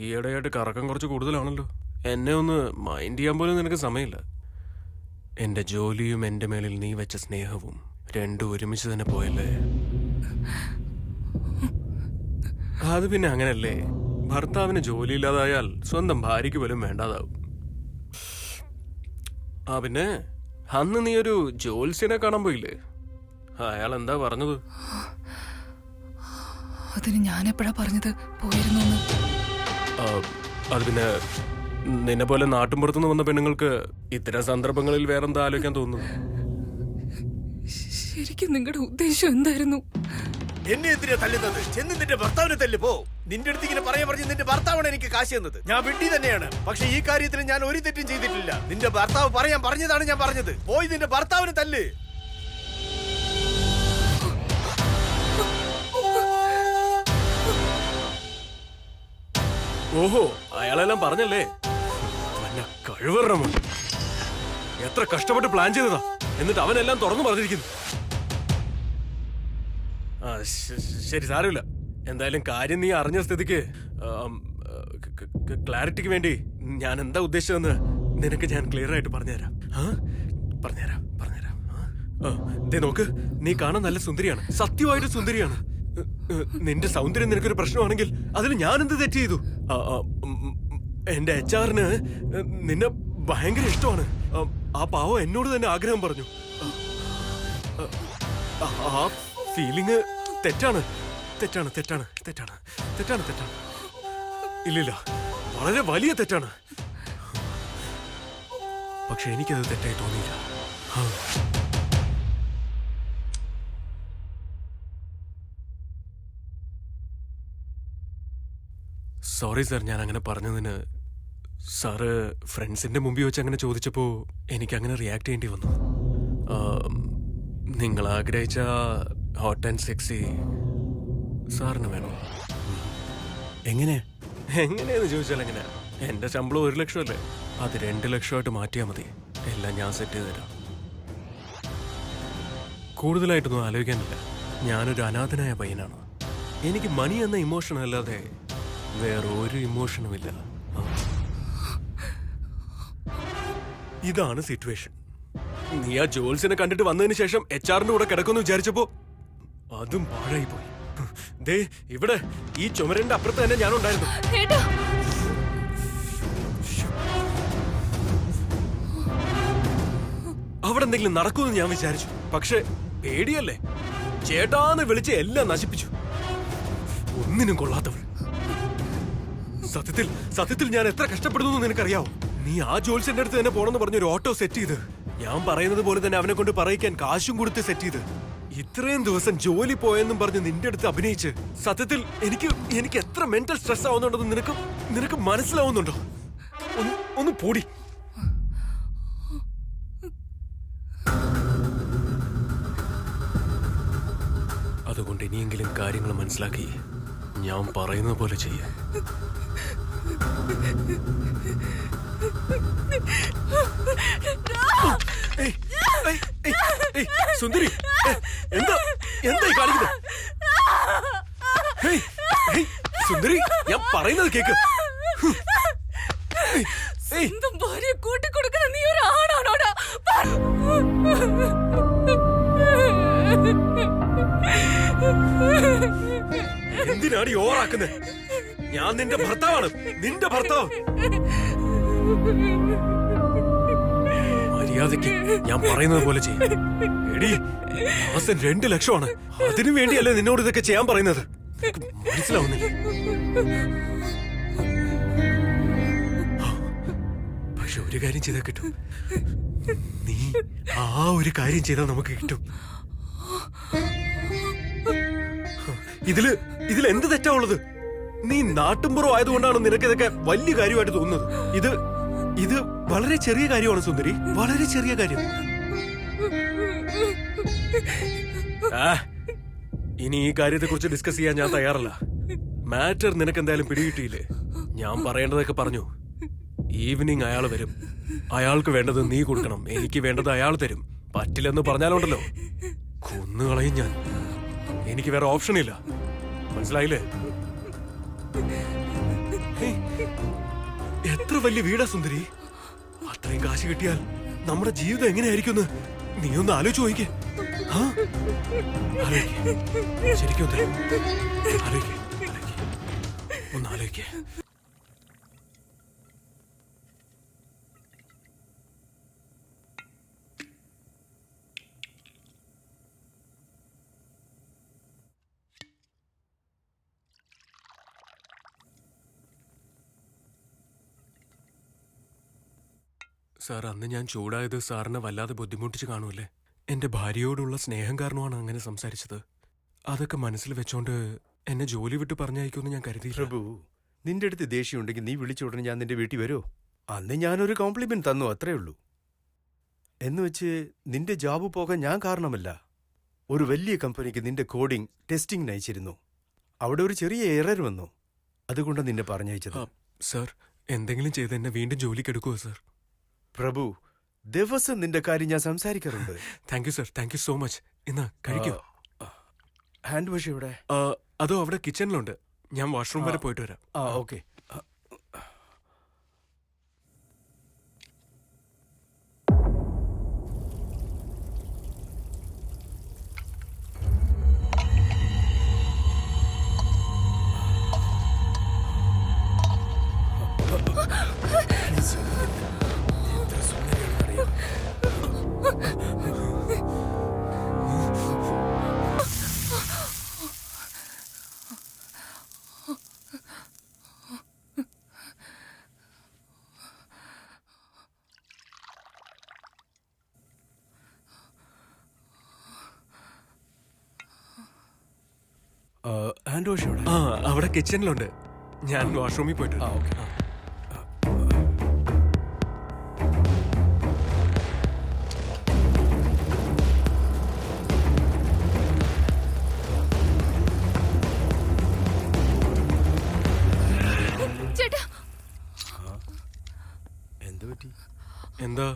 ഈയിടെയായിട്ട് കറക്കം കുറച്ച് കൂടുതലാണല്ലോ. എന്നെ ഒന്ന് മൈൻഡ് ചെയ്യാൻ പോലും നിനക്ക് സമയമില്ല. എന്റെ ജോലിയും എന്റെ മേളിൽ നീ വെച്ച സ്നേഹവും രണ്ടും ഒരുമിച്ച് തന്നെ പോയല്ലേ. അത് പിന്നെ അങ്ങനല്ലേ, ഭർത്താവിന് ജോലിയില്ലാതായാൽ സ്വന്തം ഭാര്യയ്ക്ക് പോലും വേണ്ടാതാവും. ആ പിന്നെ അന്ന് നീ ഒരു ജോത്സ്യനെ കാണാൻ പോയില്ലേ? അയാൾ എന്താ പറഞ്ഞത്? അതിന് ഞാൻ എപ്പോഴാ പറഞ്ഞത് പോയിരുന്നു? അത് പിന്നെ നിന്നെ പോലെ നാട്ടുമ്പുറത്തുനിന്ന് വന്ന പെണ്ണുങ്ങൾക്ക് ഇത്തരം സന്ദർഭങ്ങളിൽ വേറെന്താ ആലോചിക്കാൻ തോന്നുന്നു? ശരിക്കും നിങ്ങളുടെ ഉദ്ദേശം എന്തായിരുന്നു? എന്നെ എന്തിനാ തല്ലുന്നത്? ചെന്ന് നിന്റെ ഭർത്താവിനെ തല്ലു പോ. നിന്റെ അടുത്ത് ഇങ്ങനെ പറയാൻ പറഞ്ഞ് നിന്റെ ഭർത്താവാണ് എനിക്ക് കാശ് തന്നത്. ഞാൻ വിഡ്ഢി തന്നെയാണ്, പക്ഷെ ഈ കാര്യത്തിൽ ഞാൻ ഒരു തെറ്റും ചെയ്തിട്ടില്ല. നിന്റെ ഭർത്താവ് പറയാൻ പറഞ്ഞതാണ് ഞാൻ പറഞ്ഞത്. പോയി നിന്റെ ഭർത്താവിനെ തല്ല്. ഓഹോ, അയാളെല്ലാം പറഞ്ഞല്ലേ? കഴിവറണം. എത്ര കഷ്ടപ്പെട്ട് പ്ലാൻ ചെയ്തതാ, എന്നിട്ട് അവനെല്ലാം തുറന്നു പറഞ്ഞിരിക്കുന്നു. ശരി, സാരമില്ല. എന്തായാലും കാര്യം നീ അറിഞ്ഞ സ്ഥിതിക്ക് ക്ലാരിറ്റിക്ക് വേണ്ടി ഞാൻ എന്താ ഉദ്ദേശിച്ചതെന്ന് നിനക്ക് ഞാൻ ക്ലിയർ ആയിട്ട് പറഞ്ഞുതരാം. ദേ നോക്ക്, നീ കാണാൻ നല്ല സുന്ദരിയാണ്, സത്യമായിട്ട് സുന്ദരിയാണ്. നിന്റെ സൗന്ദര്യം നിനക്കൊരു പ്രശ്നമാണെങ്കിൽ അതിൽ ഞാൻ എന്ത് തെറ്റ് ചെയ്തു? എന്റെ HR-ന് നിന്നെ ഭയങ്കര ഇഷ്ടമാണ്. ആ പാവം എന്നോട് തന്നെ ആഗ്രഹം പറഞ്ഞു. ആ ഫീലിംഗ് തെറ്റാണ്. ഇല്ലില്ല, വളരെ വലിയ തെറ്റാണ്. പക്ഷെ എനിക്കത് തെറ്റായി തോന്നിയില്ല. സോറി സാർ, ഞാൻ അങ്ങനെ പറഞ്ഞതിന്. സാറ് ഫ്രണ്ട്സിന്റെ മുമ്പിൽ വെച്ച് അങ്ങനെ ചോദിച്ചപ്പോൾ എനിക്ക് അങ്ങനെ റിയാക്ട് ചെയ്യേണ്ടി വന്നു. നിങ്ങൾ ആഗ്രഹിച്ച ഹോട്ട് ആൻഡ് സെക്സി സാറിന് വേണോ? എങ്ങനെയെന്ന് ചോദിച്ചാൽ എങ്ങനെ? എന്റെ ശമ്പളം 1 ലക്ഷം അല്ലേ, അത് 2 ലക്ഷമായിട്ട് മാറ്റിയാൽ മതി. എല്ലാം ഞാൻ സെറ്റ് ചെയ്ത് തരാം. കൂടുതലായിട്ടൊന്നും ആലോചിക്കാനില്ല. ഞാനൊരു അനാഥനായ പയ്യനാണ്. എനിക്ക് മണി എന്ന ഇമോഷൻ അല്ലാതെ വേറെ ഒരു ഇമോഷനും ഇല്ല. ഇതാണ് സിറ്റുവേഷൻ. നീ ആ ജോൽസിനെ കണ്ടിട്ട് വന്നതിന് ശേഷം HR-ന്റെ കൂടെ കിടക്കുമെന്ന് വിചാരിച്ചപ്പോ അതും പാഴായി പോയി. ദേ ഇവിടെ ഈ ചുമരിന്റെ അപ്പുറത്ത് തന്നെ ഞാനുണ്ടായിരുന്നു. അവിടെ എന്തെങ്കിലും നടക്കുമെന്ന് ഞാൻ വിചാരിച്ചു, പക്ഷെ പേടിയല്ലേ, ചേട്ടാന്ന് വിളിച്ച് എല്ലാം നശിപ്പിച്ചു. ഒന്നിനും കൊള്ളാത്തവൾ. സത്യത്തിൽ ഞാൻ എത്ര കഷ്ടപ്പെടുന്നു നിനക്കറിയാവോ? നീ ആ ജോൽസിന്റെ അടുത്ത് തന്നെ പോണെന്ന് പറഞ്ഞൊരു ഓട്ടോ സെറ്റ് ചെയ്ത്, ഞാൻ പറയുന്നത് പോലെ തന്നെ അവനെ കൊണ്ട് പറയിക്കാൻ കാശും കൊടുത്ത് സെറ്റ് ചെയ്ത്, ഇത്രയും ദിവസം ജോലി പോയെന്നും പറഞ്ഞ് നിന്റെ അടുത്ത് അഭിനയിച്ച്, സത്യത്തിൽ എനിക്ക് എത്ര മെന്റൽ സ്ട്രെസ് ആവുന്നുണ്ടെന്ന് നിനക്ക് മനസ്സിലാവുന്നുണ്ടോ? ഒന്ന് പൂടി. അതുകൊണ്ട് ഇനിയെങ്കിലും കാര്യങ്ങൾ മനസ്സിലാക്കി ഞാൻ പറയുന്നത് പോലെ ചെയ്യാം. സുന്ദരി, എന്തായി കാണിക്കുന്നത്? സുന്ദരി, ഞാൻ പറയുന്നത് കേക്ക്. ഭാര്യയെ കൂട്ടിക്കൊടുക്കുന്ന നീ ഒരു ആണാണോടാ? എന്തിനാണ് ഈ ഓവറാക്കുന്നത്? ഞാൻ നിന്റെ ഭർത്താവാണ്, നിന്റെ ഭർത്താവ്. മര്യാദയ്ക്ക് ഞാൻ പറയുന്നത് പോലെ ചെയ്യും. എടി, മാസം 2 ലക്ഷമാണ്. അതിനു വേണ്ടിയല്ലേ നിന്നോട് ഇതൊക്കെ ചെയ്യാൻ പറയുന്നത്? മനസ്സിലാവുന്നില്ല. പക്ഷെ ഒരു കാര്യം ചെയ്താൽ കിട്ടും. നീ ആ ഒരു കാര്യം ചെയ്താൽ നമുക്ക് കിട്ടും. ഇതിൽ എന്ത് തെറ്റാ ഉള്ളത്? നീ നാട്ടുമ്പുറം ആയതുകൊണ്ടാണ് നിനക്ക് ഇതൊക്കെ വലിയ കാര്യമായിട്ട് തോന്നുന്നത്. ഇത് വളരെ ചെറിയ കാര്യമാണ് സുന്ദരി, വളരെ ചെറിയ കാര്യം. ഇനി ഈ കാര്യത്തെ കുറിച്ച് ഡിസ്കസ് ചെയ്യാൻ ഞാൻ തയ്യാറല്ല. മാറ്റർ നിനക്ക് എന്തായാലും പിടികിട്ടിയില്ലേ? ഞാൻ പറയേണ്ടതൊക്കെ പറഞ്ഞു. ഈവനിങ് അയാൾ വരും. അയാൾക്ക് വേണ്ടത് നീ കൊടുക്കണം, എനിക്ക് വേണ്ടത് അയാൾ തരും. പറ്റില്ലെന്ന് പറഞ്ഞാലുണ്ടല്ലോ, കൊന്നുകളയും ഞാൻ. എനിക്ക് വേറെ ഓപ്ഷൻ ഇല്ല. മനസ്സിലായില്ലേ? എത്ര വലിയ വീടാ സുന്ദരി. അത്രയും കാശ് കിട്ടിയാൽ നമ്മുടെ ജീവിതം എങ്ങനെയായിരിക്കും നീ ഒന്ന് ആലോചിച്ച് നോക്കിക്കേ. ആ? ആലോചിക്ക്. ശരിക്കും ഒന്ന് ആലോചിക്ക്. ഒന്ന് ആലോചിക്കേ. സാർ, അന്ന് ഞാൻ ചൂടായത് സാറിനെ വല്ലാതെ ബുദ്ധിമുട്ടിച്ച് കാണുമല്ലേ? എന്റെ ഭാര്യയോടുള്ള സ്നേഹം കാരണമാണ് അങ്ങനെ സംസാരിച്ചത്. അതൊക്കെ മനസ്സിൽ വെച്ചോണ്ട് എന്നെ ജോലി വിട്ട് പറഞ്ഞയക്കുമെന്ന് ഞാൻ കരുതി. പ്രഭു, നിന്റെ അടുത്ത് ദേഷ്യമുണ്ടെങ്കിൽ നീ വിളിച്ച ഉടനെ ഞാൻ നിന്റെ വീട്ടിൽ വരുമോ? അന്ന് ഞാനൊരു കോംപ്ലിമെന്റ് തന്നു, അത്രേ ഉള്ളൂ. എന്ന് വെച്ച് നിന്റെ ജോബ് പോകാൻ ഞാൻ കാരണമല്ല. ഒരു വലിയ കമ്പനിക്ക് നിന്റെ കോഡിംഗ് ടെസ്റ്റിംഗിന് അയച്ചിരുന്നു. അവിടെ ഒരു ചെറിയ എറർ വന്നു, അതുകൊണ്ട് നിന്നെ പറഞ്ഞയച്ചത്. സാർ, എന്തെങ്കിലും ചെയ്ത് എന്നെ വീണ്ടും ജോലിക്ക് എടുക്കുമോ സാർ? പ്രഭു, ദിവസം നിന്റെ കാര്യം ഞാൻ സംസാരിക്കാറുണ്ട്. Thank you sir, thank you so much. ഇന്ന് കഴിക്കൂ. ഹാൻഡ് വാഷ് എവിടെ? അതോ അവിടെ കിച്ചണിലുണ്ട്. ഞാൻ വാഷ്റൂം വരെ പോയിട്ട് വരാം. ഓക്കെ. ഹാൻഡ് വാഷ് എവിടെ? അവിടെ കിച്ചണിലുണ്ട്. ഞാൻ വാഷ്റൂമിൽ പോയിട്ട് വരാം. ഓക്കെ. ചേട്ടാ, എന്ത് പറ്റി? എന്താ